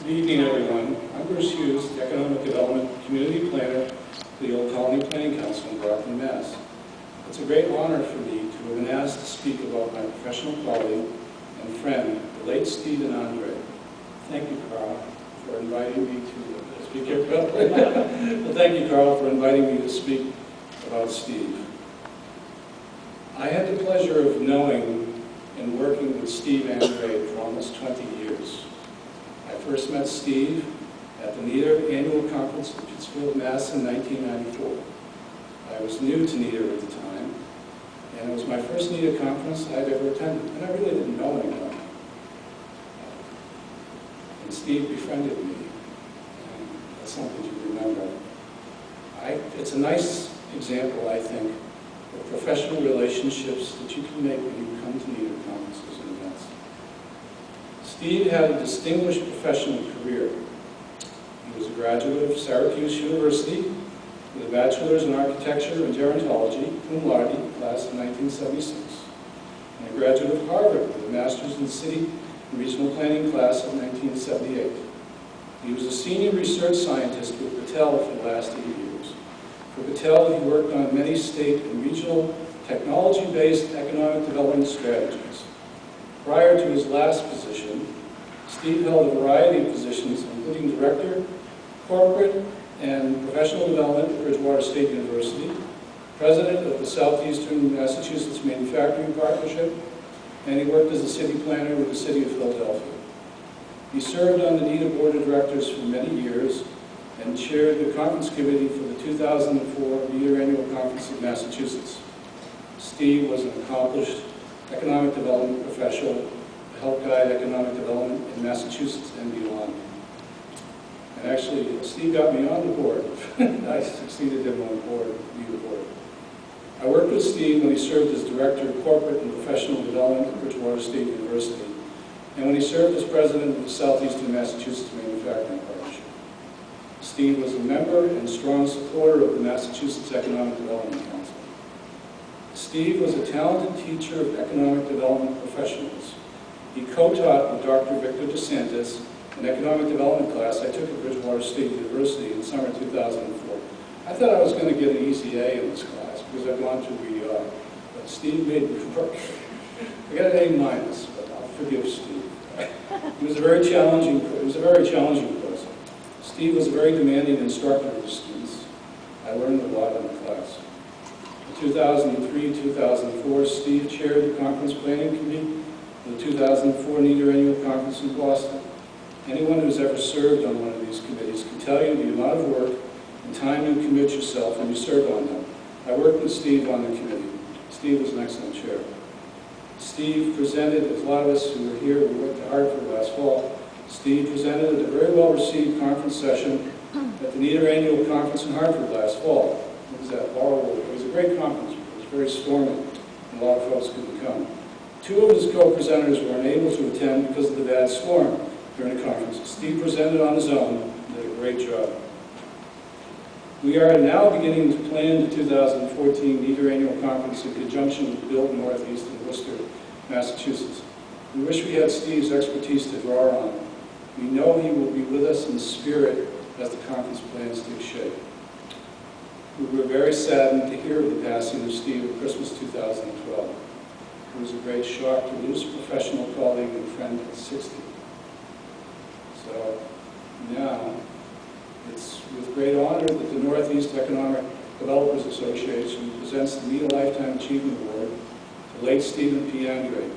Good evening, everyone. I'm Bruce Hughes, the Economic Development Community Planner for the Old Colony Planning Council in Brockton, Mass. It's a great honor for me to have been asked to speak about my professional colleague and friend, the late Steve and Andrade. Thank you, Carl, for inviting me to speak here. Well, thank you, Carl, for inviting me to speak about Steve. I had the pleasure of knowing and working with Steve Andrade for almost 20 years. I first met Steve at the NEDA annual conference in Pittsfield, Mass. in 1994. I was new to NEDA at the time, and it was my first NEDA conference I'd ever attended, and I really didn't know anyone. And Steve befriended me, and that's something to remember. It's a nice example, I think, of professional relationships that you can make when you come to NEDA conferences and events. Steve had a distinguished professional career. He was a graduate of Syracuse University with a bachelor's in architecture and gerontology, cum laude, class of 1976, and a graduate of Harvard with a master's in city and regional planning class of 1978. He was a senior research scientist with Patel for the last 8 years. For Patel, he worked on many state and regional technology-based economic development strategies. Prior to his last position, Steve held a variety of positions, including Director, Corporate and Professional Development at Bridgewater State University, President of the Southeastern Massachusetts Manufacturing Partnership, and he worked as a city planner with the City of Philadelphia. He served on the NEDA Board of Directors for many years and chaired the conference committee for the 2004 NEDA Annual Conference of Massachusetts. Steve was an accomplished economic development professional to help guide economic development in Massachusetts and beyond. And actually, Steve got me on the board. I succeeded him on the board, NEDA board. I worked with Steve when he served as Director of Corporate and Professional Development at Bridgewater State University, and when he served as President of the Southeastern Massachusetts Manufacturing Partnership. Steve was a member and strong supporter of the Massachusetts Economic Development Council. Steve was a talented teacher of economic development professionals. He co-taught with Dr. Victor DeSantis an economic development class I took at Bridgewater State University in summer 2004. I thought I was going to get an easy A in this class because I'd gone through ER, but Steve made me work. I got an A-, but I'll forgive Steve. He was a very challenging person. Steve was a very demanding instructor of the students. I learned a lot in the class. In 2003-2004, Steve chaired the conference planning committee for the 2004 NEDA Annual Conference in Boston. Anyone who's ever served on one of these committees can tell you the amount of work and time you commit yourself when you serve on them. I worked with Steve on the committee. Steve was an excellent chair. Steve presented, as a lot of us who were here, we went to Hartford last fall, Steve presented at a very well-received conference session at the NEDA Annual Conference in Hartford last fall. It was at Laurel. It was a great conference. It was very stormy, and a lot of folks couldn't come. Two of his co-presenters were unable to attend because of the bad storm during the conference. Steve presented on his own and did a great job. We are now beginning to plan the 2014 NEDA Annual Conference in conjunction with Build Northeast in Worcester, Massachusetts. We wish we had Steve's expertise to draw on. We know he will be with us in spirit as the conference plans take shape. We were very saddened to hear of the passing of Steve at Christmas 2012. It was a great shock to lose a professional colleague and friend at 60. So now, it's with great honor that the Northeast Economic Developers Association presents the NEDA Lifetime Achievement Award to late Stephen P. Andrade.